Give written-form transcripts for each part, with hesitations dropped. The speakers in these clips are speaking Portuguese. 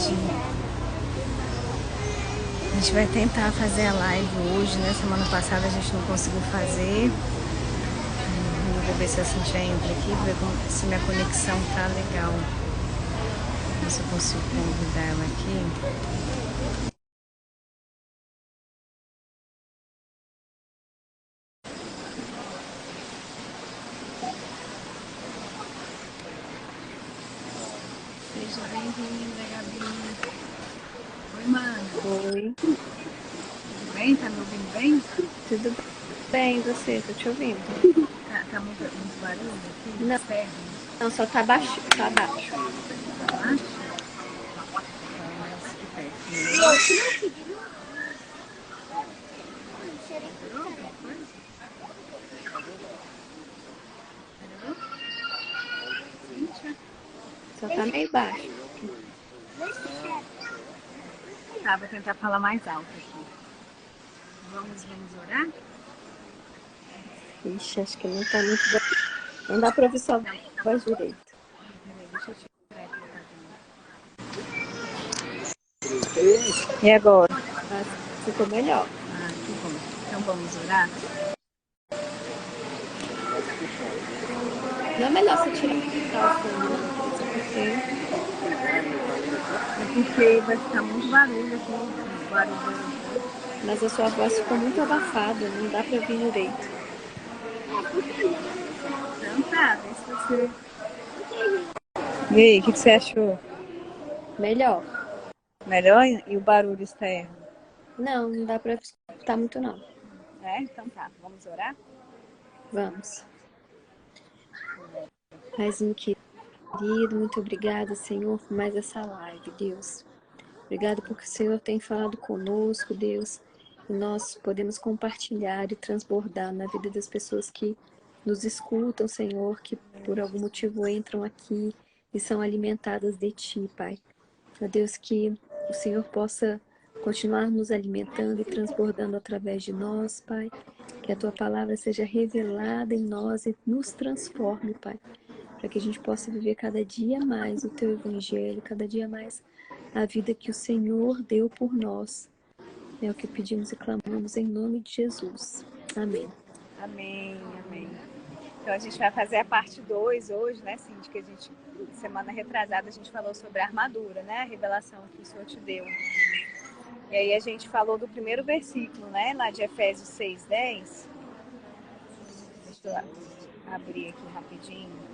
A gente vai tentar fazer a live hoje, né? Semana passada a gente não conseguiu fazer. Eu vou ver se a Cintia entra aqui, ver se minha conexão tá legal. Ver se eu consigo convidar ela aqui. Seja bem-vinda, Gabi. Oi, mano. Oi. Tudo bem? Tá me ouvindo bem? Tudo bem, você? Tô te ouvindo. Tá muito barulho aqui? Não, não, só tá baixo. Tá baixo. Tá baixo? Mais que perto. Só tá meio baixo. Tá, vou tentar falar mais alto aqui. Vamos orar? Ixi, acho que não tá muito bom. Não dá pra ouvir sua voz direito. Deixa eu tirar aqui. E agora? Ficou melhor. Ah, que bom. Então vamos orar? Não é melhor você tirar o fone, não? É porque vai ficar muito barulho aqui. Barulho. Mas a sua voz ficou muito abafada, não dá pra ouvir direito. Então tá, vê se você... E aí, o que você achou? Melhor? Melhor? E o barulho externo? Não, não dá pra escutar muito, não. É? Então tá, vamos orar? Vamos. Paizinho querido, muito obrigada, Senhor, por mais essa live, Deus. Obrigada porque o Senhor tem falado conosco, Deus, e nós podemos compartilhar e transbordar na vida das pessoas que nos escutam, Senhor, que por algum motivo entram aqui e são alimentadas de Ti, Pai. Ó Deus, que o Senhor possa continuar nos alimentando e transbordando através de nós, Pai. Que a Tua palavra seja revelada em nós e nos transforme, Pai. Para que a gente possa viver cada dia mais o Teu Evangelho, cada dia mais a vida que o Senhor deu por nós. É o que pedimos e clamamos em nome de Jesus. Amém. Amém, amém. Então a gente vai fazer a parte 2 hoje, né, Cindy? Que a gente, semana retrasada, a gente falou sobre a armadura, né? A revelação que o Senhor te deu. E aí a gente falou do primeiro versículo, né? Lá de Efésios 6:10. Deixa eu abrir aqui rapidinho.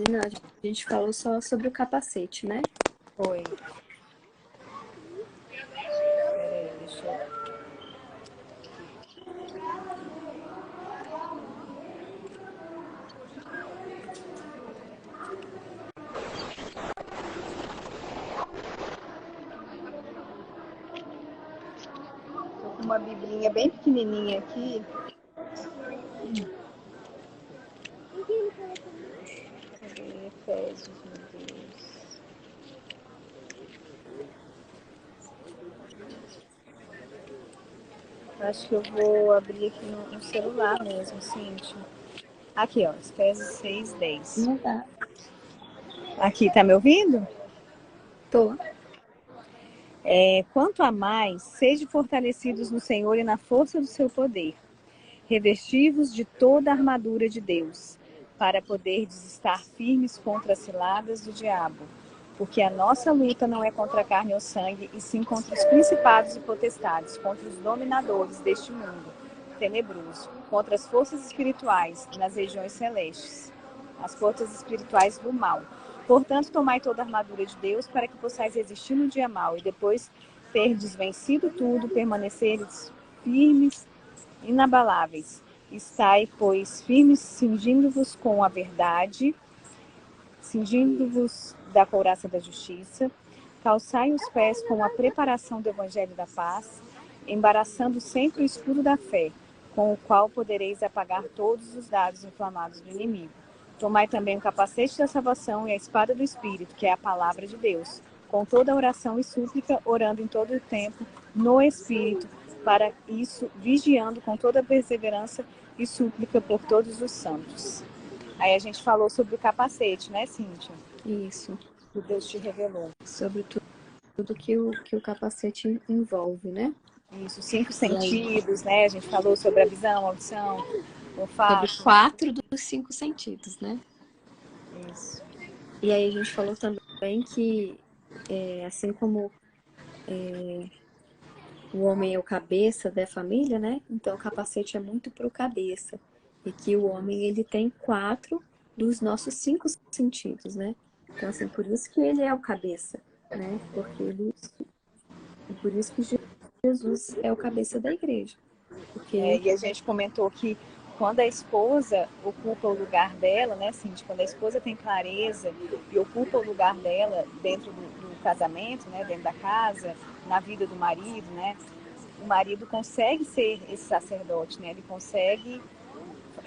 Não, a gente falou só sobre o capacete, né? Foi. Peraí, deixa eu... Tô com uma biblinha bem pequenininha aqui. Cadê Efésios, meu Deus? Acho que eu vou abrir aqui no celular mesmo, Cintia. Aqui, ó, Efésios 6:10. Não dá. Aqui, tá me ouvindo? Tô. Quanto a mais, sede fortalecidos no Senhor e na força do seu poder. Revestivos de toda a armadura de Deus, para poderdes estar firmes contra as ciladas do diabo. Porque a nossa luta não é contra a carne ou sangue, e sim contra os principados e potestades, contra os dominadores deste mundo tenebroso, contra as forças espirituais nas regiões celestes, as forças espirituais do mal. Portanto, tomai toda a armadura de Deus para que possais resistir no dia mau, e depois terdes vencido tudo, permaneceres firmes, inabaláveis. Estai, pois, firmes, cingindo-vos com a verdade, cingindo-vos da couraça da justiça, calçai os pés com a preparação do evangelho da paz, embaraçando sempre o escudo da fé, com o qual podereis apagar todos os dardos inflamados do inimigo. Tomai também o capacete da salvação e a espada do Espírito, que é a palavra de Deus, com toda oração e súplica, orando em todo o tempo, no Espírito, para isso, vigiando com toda perseverança e súplica por todos os santos. Aí a gente falou sobre o capacete, né, Cíntia? Isso. Que Deus te revelou. Sobre tudo que o capacete envolve, né? Isso, 5 E aí, sentidos, né? A gente falou sobre a visão, audição, sobre olfato. 4 dos 5 sentidos, né? Isso. E aí a gente falou também que, assim como o homem é o cabeça da família, né? Então o capacete é muito para o cabeça. E que o homem, ele tem 4 dos nossos 5 sentidos, né? Então, assim, por isso que ele é o cabeça, né? Por isso que Jesus é o cabeça da igreja. Porque E a gente comentou que quando a esposa ocupa o lugar dela, né, Cindy, quando a esposa tem clareza e ocupa o lugar dela dentro do casamento, né, dentro da casa, na vida do marido, né, o marido consegue ser esse sacerdote, né, ele consegue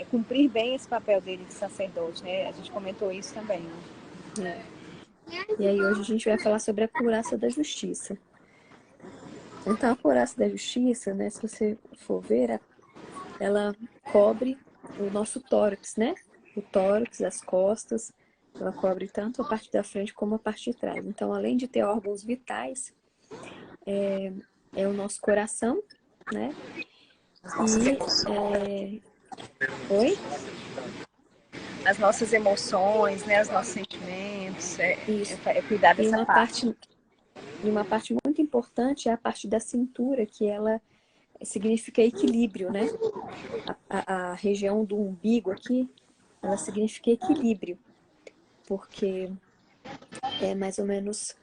cumprir bem esse papel dele de sacerdote, né, a gente comentou isso também, né? E aí hoje a gente vai falar sobre a couraça da justiça. Então a couraça da justiça, né, se você for ver, ela cobre o nosso tórax, né? O tórax, as costas, ela cobre tanto a parte da frente como a parte de trás. Então, além de ter órgãos vitais, é o nosso coração, né? E oi? As nossas emoções, né, os nossos sentimentos, Isso. é cuidar E dessa parte. uma parte muito importante é a parte da cintura, que ela significa equilíbrio, né? A região do umbigo aqui, ela significa equilíbrio, porque é mais ou menos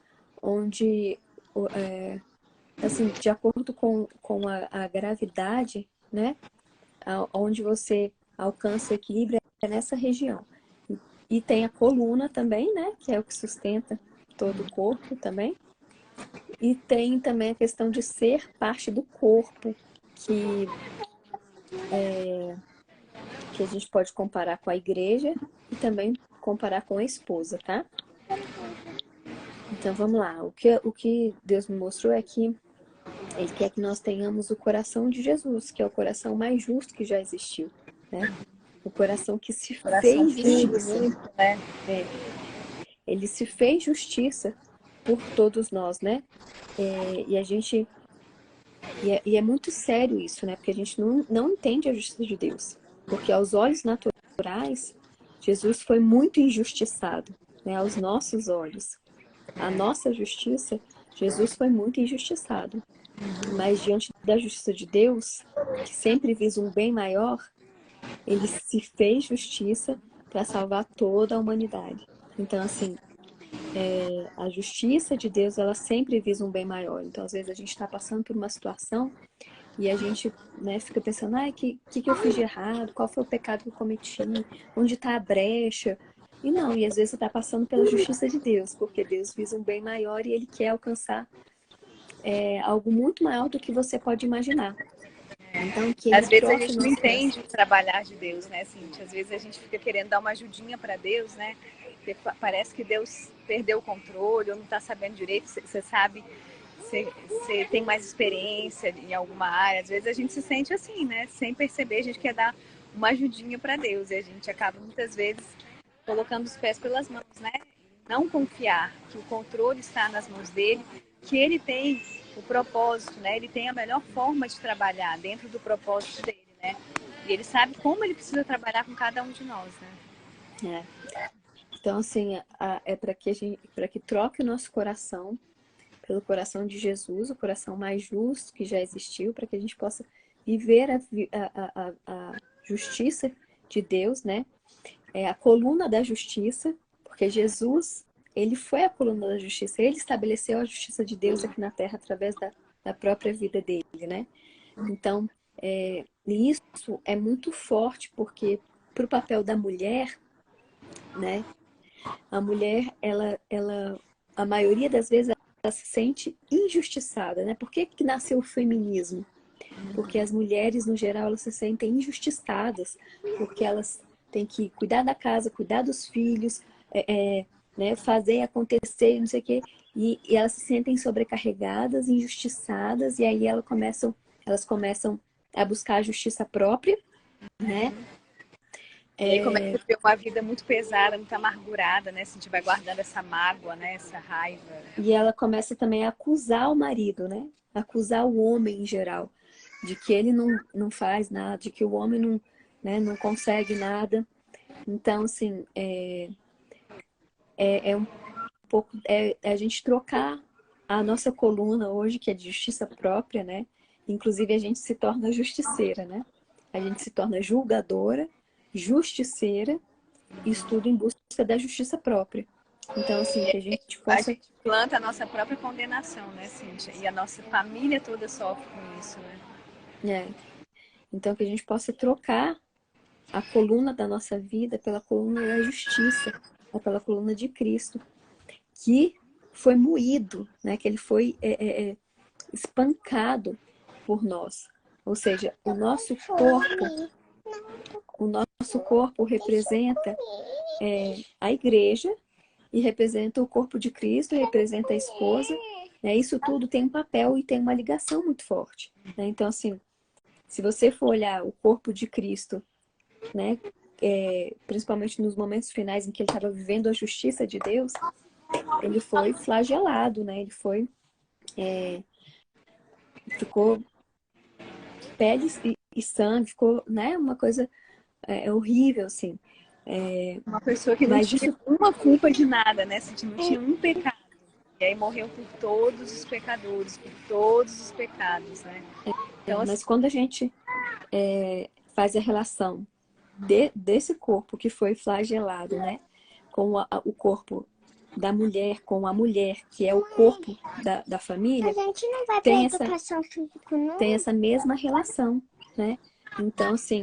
onde, assim, de acordo com a gravidade, né? Onde você alcança o equilíbrio é nessa região. E tem a coluna também, né? Que é o que sustenta todo o corpo também. E tem também a questão de ser parte do corpo, que a gente pode comparar com a igreja e também comparar com a esposa, tá? Então vamos lá. O que Deus me mostrou é que Ele quer que nós tenhamos o coração de Jesus, que é o coração mais justo que já existiu, né? O coração que se Coração fez puro, justiça. limpo, né? Ele se fez justiça por todos nós, né? E a gente e é muito sério isso, né? Porque a gente não entende a justiça de Deus. Porque aos olhos naturais, Jesus foi muito injustiçado, né? Aos nossos olhos. A nossa justiça, Jesus foi muito injustiçado. Mas diante da justiça de Deus, que sempre visa um bem maior, ele se fez justiça para salvar toda a humanidade. Então, assim, a justiça de Deus, ela sempre visa um bem maior. Então, às vezes, a gente está passando por uma situação e a gente, né, fica pensando, que eu fiz de errado? Qual foi o pecado que eu cometi? Onde está a brecha? E às vezes você está passando pela justiça de Deus, porque Deus visa um bem maior e Ele quer alcançar algo muito maior do que você pode imaginar. Então, que Ele Às vezes a troque o gente não nosso coração. entende o trabalhar de Deus, né, Cintia? Às vezes a gente fica querendo dar uma ajudinha para Deus, né? Porque parece que Deus perdeu o controle ou não está sabendo direito. Você sabe, você tem mais experiência em alguma área. Às vezes a gente se sente assim, né? Sem perceber, a gente quer dar uma ajudinha para Deus e a gente acaba muitas vezes colocando os pés pelas mãos, né? Não confiar que o controle está nas mãos dele, que ele tem o propósito, né? Ele tem a melhor forma de trabalhar dentro do propósito dele, né? E ele sabe como ele precisa trabalhar com cada um de nós, né? Então, assim, é para que troque o nosso coração pelo coração de Jesus, o coração mais justo que já existiu, para que a gente possa viver a justiça de Deus, né? É a coluna da justiça, porque Jesus, ele foi a coluna da justiça, ele estabeleceu a justiça de Deus aqui na Terra através da própria vida dele, né? Então, isso é muito forte, porque para o papel da mulher, né? A mulher, a maioria das vezes, ela se sente injustiçada, né? Por que nasceu o feminismo? Porque as mulheres, no geral, elas se sentem injustiçadas, porque elas têm que cuidar da casa, cuidar dos filhos, né? Fazer acontecer, não sei o quê. E elas se sentem sobrecarregadas, injustiçadas, e aí elas começam a buscar a justiça própria, né? E aí começa a ter uma vida muito pesada, muito amargurada, né? Se a gente vai guardando essa mágoa, né? Essa raiva. E ela começa também a acusar o marido, né? Acusar o homem em geral, de que ele não faz nada, de que o homem não, né, não consegue nada. Então, assim, é um pouco a gente trocar a nossa coluna hoje, que é de justiça própria, né? Inclusive a gente se torna justiceira, né? A gente se torna julgadora, justiceira e estuda em busca da justiça própria. Então, assim, que a gente A possa... gente planta a nossa própria condenação, né, Cíntia? E a nossa família toda sofre com isso, né? Então, que a gente possa trocar a coluna da nossa vida pela coluna da justiça, pela coluna de Cristo, que foi moído, né? Que ele foi espancado por nós. Ou seja, o nosso corpo representa a igreja e representa o corpo de Cristo, representa a esposa. Né? Isso tudo tem um papel e tem uma ligação muito forte. Né? Então, assim, se você for olhar o corpo de Cristo, né, principalmente nos momentos finais em que ele estava vivendo a justiça de Deus, ele foi flagelado, né? Ele foi ficou pele e sangue, ficou, né, uma coisa horrível, assim. Uma pessoa que não Mas tinha isso uma culpa de nada, né? Se não tinha um pecado. E aí morreu por todos os pecadores, por todos os pecados, né? Então, assim, mas quando a gente faz a relação desse corpo que foi flagelado, né, com o corpo da mulher, com a mulher, que é o corpo da família, A gente não vai tem pra educação física, não? tem essa mesma relação, né? Então, assim,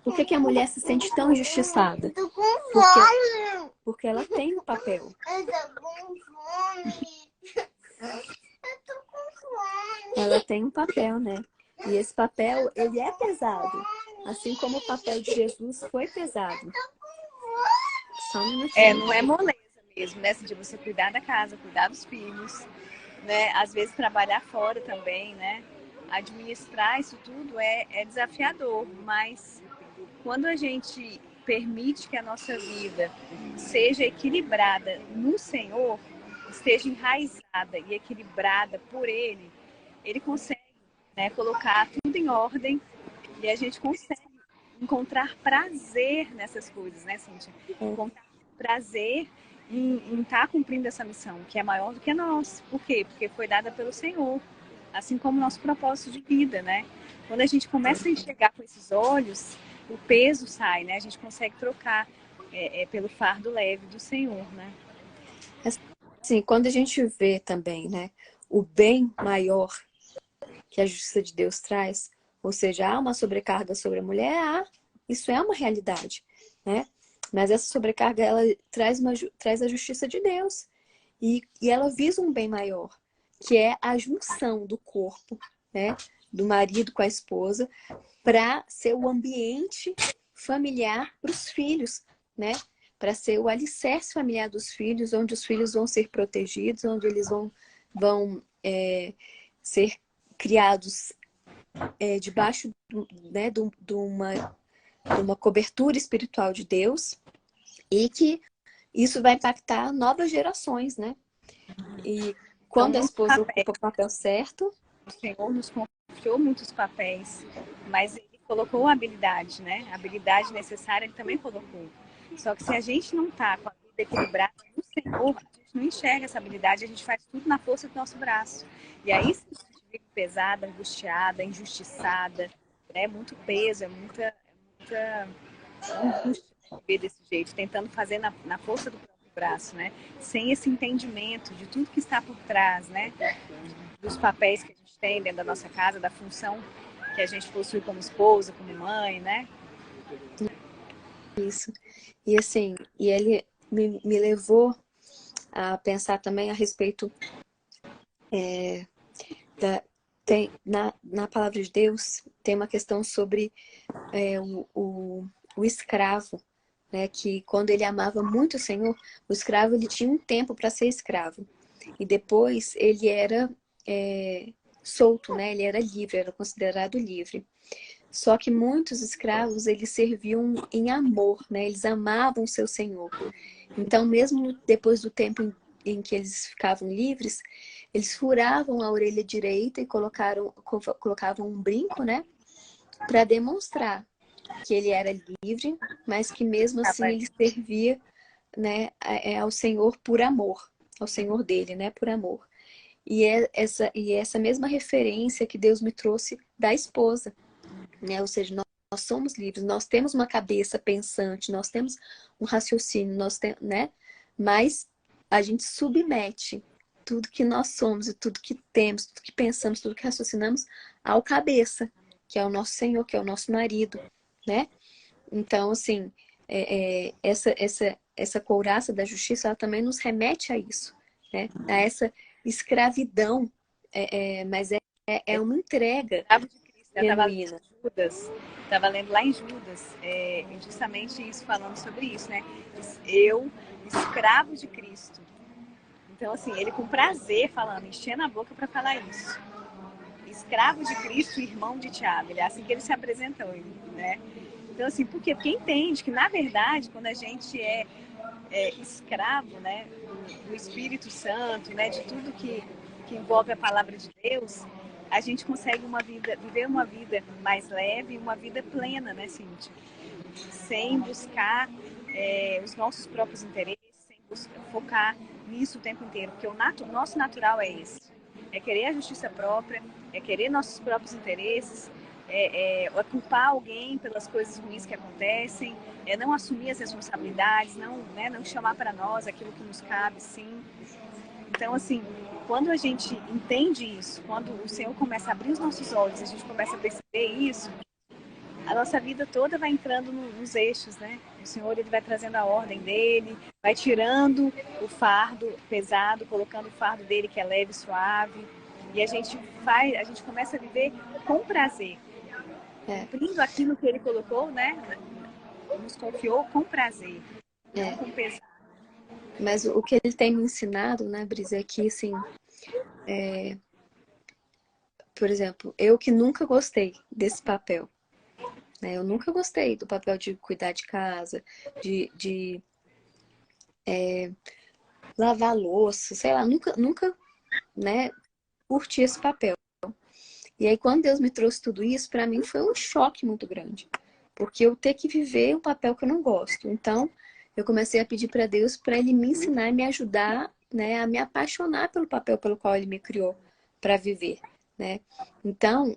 por que a mulher se sente tão injustiçada? Tô com fome. Porque ela tem um papel. Eu tô com fome. Eu tô com fome. Ela tem um papel, né? E esse papel, ele é pesado. Assim como o papel de Jesus foi pesado. Só um minutinho. não é moleza mesmo, né? De você cuidar da casa, cuidar dos filhos, né? Às vezes trabalhar fora também, né? Administrar isso tudo é desafiador, mas quando a gente permite que a nossa vida seja equilibrada no Senhor, esteja enraizada e equilibrada por Ele consegue, né, colocar tudo em ordem e a gente consegue encontrar prazer nessas coisas, né, Cíntia? Encontrar prazer em estar cumprindo essa missão, que é maior do que a nossa. Por quê? Porque foi dada pelo Senhor, assim como o nosso propósito de vida, né? Quando a gente começa a enxergar com esses olhos, o peso sai, né? A gente consegue trocar pelo fardo leve do Senhor, né? Assim, quando a gente vê também, né, o bem maior que a justiça de Deus traz, ou seja, há uma sobrecarga sobre a mulher, isso é uma realidade, né? Mas essa sobrecarga, ela traz a justiça de Deus. E ela visa um bem maior, que é a junção do corpo, né, do marido com a esposa, para ser o ambiente familiar para os filhos, né? Para ser o alicerce familiar dos filhos, onde os filhos vão ser protegidos, onde eles vão ser criados debaixo né, de uma cobertura espiritual de Deus, e que isso vai impactar novas gerações, né? E quando a esposa ocupa o papel certo... O Senhor nos confiou muitos papéis, mas Ele colocou a habilidade, né? A habilidade necessária Ele também colocou. Só que se a gente não está com a vida equilibrada no Senhor, a gente não enxerga essa habilidade, a gente faz tudo na força do nosso braço. E aí sim, a gente vive pesada, angustiada, injustiçada, é muito peso, é muita angústia viver desse jeito, tentando fazer na força do próprio braço, né? Sem esse entendimento de tudo que está por trás, né? Dos papéis que a gente tem dentro da nossa casa, da função que a gente possui como esposa, como mãe, né? Isso. E assim, e ele me levou a pensar também a respeito na palavra de Deus, tem uma questão sobre o escravo, né? Que quando ele amava muito o Senhor, o escravo ele tinha um tempo para ser escravo. E depois ele era solto, né? Ele era livre, era considerado livre. Só que muitos escravos, eles serviam em amor, né? Eles amavam o seu senhor. Então, mesmo depois do tempo em que eles ficavam livres, eles furavam a orelha direita e colocavam um brinco, né? Para demonstrar que ele era livre, mas que mesmo assim ele servia, né, ao Senhor por amor, ao Senhor dele, né, por amor. E é essa mesma referência que Deus me trouxe da esposa, né? Ou seja, nós somos livres, nós temos uma cabeça pensante, nós temos um raciocínio, né? Mas a gente submete tudo que nós somos e tudo que temos, tudo que pensamos, tudo que raciocinamos ao cabeça, que é o nosso Senhor, que é o nosso marido, né? Então, assim, essa couraça da justiça, ela também nos remete a isso, né? A essa escravidão, mas é uma entrega Escravo de Cristo, eu estava lendo genuína. Judas, estava lendo lá em Judas, justamente isso, falando sobre isso, né? Eu, escravo de Cristo. Então, assim, ele com prazer falando, enchendo a boca para falar isso. Escravo de Cristo, irmão de Tiago. Ele é assim que ele se apresentou, né? Então, assim, por quê? Porque entende que, na verdade, quando a gente é escravo, né, do Espírito Santo, né, de tudo que envolve a palavra de Deus, a gente consegue viver uma vida mais leve, uma vida plena, né, Cíntia? Sem buscar os nossos próprios interesses, sem focar nisso o tempo inteiro, porque o nosso natural é esse. É querer a justiça própria, é querer nossos próprios interesses, é culpar alguém pelas coisas ruins que acontecem, é não assumir as responsabilidades, não chamar para nós aquilo que nos cabe, sim. Então, assim, quando a gente entende isso, quando o Senhor começa a abrir os nossos olhos, a gente começa a perceber isso, a nossa vida toda vai entrando nos eixos, né? O Senhor, ele vai trazendo a ordem dele, vai tirando o fardo pesado, colocando o fardo dele que é leve e suave. E a gente começa a viver com prazer, cumprindo aquilo que ele colocou, né? Nos confiou com prazer, não com pesar. Mas o que ele tem me ensinado, né, Brisa, é que, assim, por exemplo, eu que nunca gostei desse papel, né? Eu nunca gostei do papel de cuidar de casa, de lavar louça, sei lá, nunca, né, curti esse papel. E aí, quando Deus me trouxe tudo isso, para mim foi um choque muito grande. Porque eu ter que viver um papel que eu não gosto. Então, eu comecei a pedir para Deus para Ele me ensinar e me ajudar, né, a me apaixonar pelo papel pelo qual Ele me criou para viver, né? Então,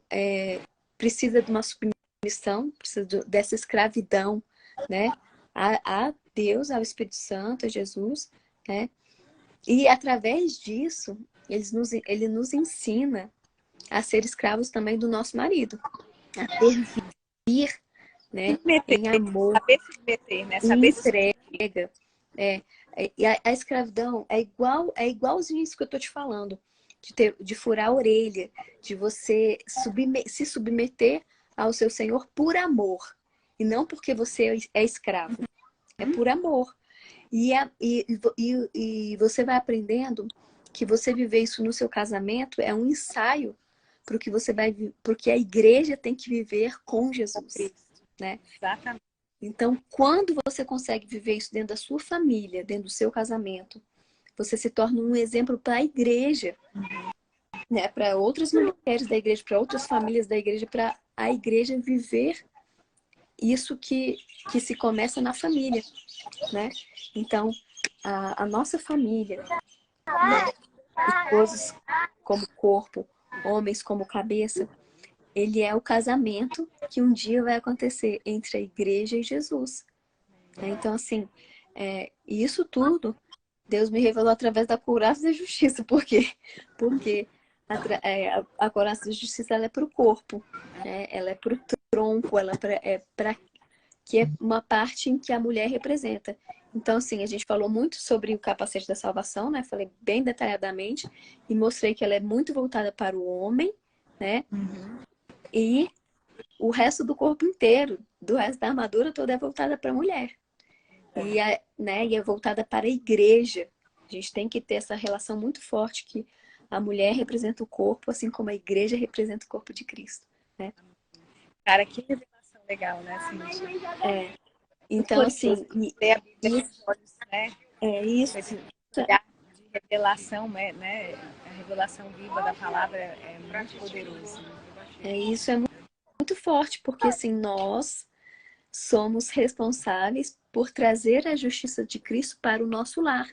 precisa de uma submissão, precisa dessa escravidão, né? A Deus, ao Espírito Santo, a Jesus, né? E através disso, ele nos ensina a ser escravos também do nosso marido, a servir, né, em amor, Saber se meter, né? em Saber se entrega. E a escravidão é igualzinho isso que eu tô te falando, de furar a orelha, de você se submeter ao seu Senhor por amor, e não porque você é escravo, é por amor. E você vai aprendendo que você viver isso no seu casamento é um ensaio para o que você vai, porque a igreja tem que viver com Jesus, né? Exatamente. Então, quando você consegue viver isso dentro da sua família, dentro do seu casamento, você se torna um exemplo para a igreja, né? Para outras mulheres da igreja, para outras famílias da igreja, para a igreja viver isso que se começa na família, né? Então, a nossa família, né? Esposos como corpo, homens como cabeça, ele é o casamento que um dia vai acontecer entre a igreja e Jesus. Então, assim, isso tudo Deus me revelou através da couraça da justiça. Por quê? Porque a couraça da justiça ela é para o corpo, né? Ela é para o tronco, ela que é uma parte em que a mulher representa. Então, assim, a gente falou muito sobre o capacete da salvação, né? Falei bem detalhadamente e mostrei que ela é muito voltada para o homem, né? E o resto do corpo inteiro, do resto da armadura toda é voltada para a mulher. E é voltada para a igreja. A gente tem que ter essa relação muito forte que a mulher representa o corpo, assim como a igreja representa o corpo de Cristo, né? Cara, que revelação legal, né, Cíntia? É, então, assim, Ler a Bíblia com isso, olhos, né? isso, Com esse olhar de revelação, né? A revelação viva da palavra é muito poderoso. isso é muito forte, porque assim, nós somos responsáveis por trazer a justiça de Cristo para o nosso lar.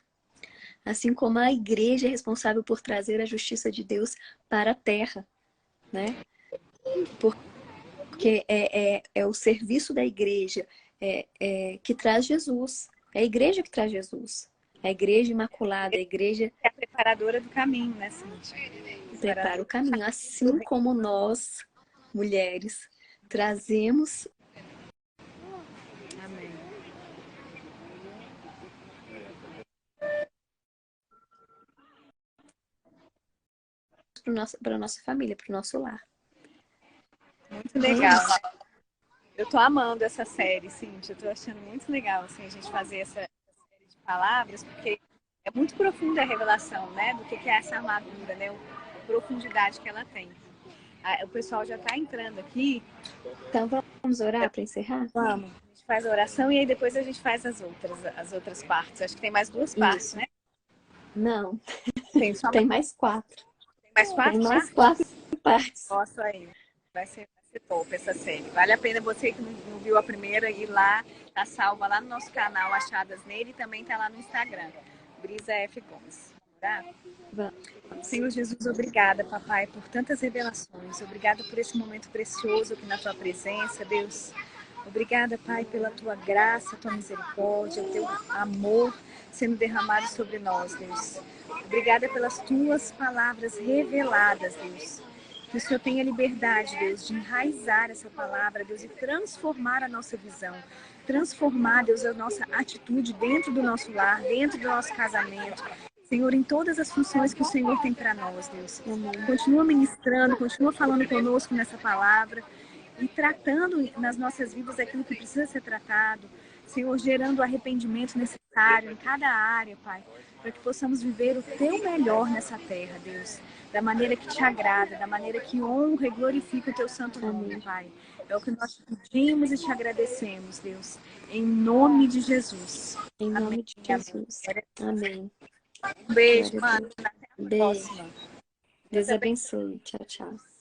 Assim como a igreja é responsável por trazer a justiça de Deus para a terra, né? Porque é o serviço da igreja que traz Jesus. É a igreja que traz Jesus. A igreja imaculada, a igreja É a preparadora do caminho, né, Cíntia? prepara o Preparadora caminho. Assim como nós, mulheres, trazemos Amém. para a nossa família, para o nosso lar. Muito legal. Eu tô amando essa série, Cíntia. Eu tô achando muito legal, assim, a gente fazer essa série de palavras, porque é muito profunda a revelação, né? Do que é essa armadura, né? A profundidade que ela tem. O pessoal já tá entrando aqui. Então vamos orar para encerrar? Vamos. A gente faz a oração e aí depois a gente faz as outras partes. Acho que tem mais duas partes, Isso. né? Não, Tem só tem mais 4. mais Tem quatro mais partes? 4 partes. Nossa, aí. Vai ser top essa série. Vale a pena você que não viu a primeira ir lá, tá salva lá no nosso canal Achadas Nele e também tá lá no Instagram, Brisa F. Gomes. Tá? Vamos. Senhor Jesus, obrigada, papai, por tantas revelações. Obrigada por esse momento precioso aqui na tua presença, Deus. Obrigada, Pai, pela tua graça, tua misericórdia, o teu amor sendo derramado sobre nós, Deus. Obrigada pelas tuas palavras reveladas, Deus. Que o Senhor tenha liberdade, Deus, de enraizar essa palavra, Deus, e transformar a nossa visão. Transformar, Deus, a nossa atitude dentro do nosso lar, dentro do nosso casamento. Senhor, em todas as funções que o Senhor tem para nós, Deus. Amém. Continua ministrando, continua falando conosco nessa palavra e tratando nas nossas vidas aquilo que precisa ser tratado. Senhor, gerando o arrependimento necessário em cada área, Pai, para que possamos viver o teu melhor nessa terra, Deus, da maneira que te agrada, da maneira que honra e glorifica o teu santo nome, Amém. Pai. É o que nós te pedimos e te agradecemos, Deus, em nome de Jesus. Em Amém. nome de Jesus. Amém. Um beijo, Glória a mano. Deus. Até a Beijo. próxima. Deus abençoe. Tchau, tchau.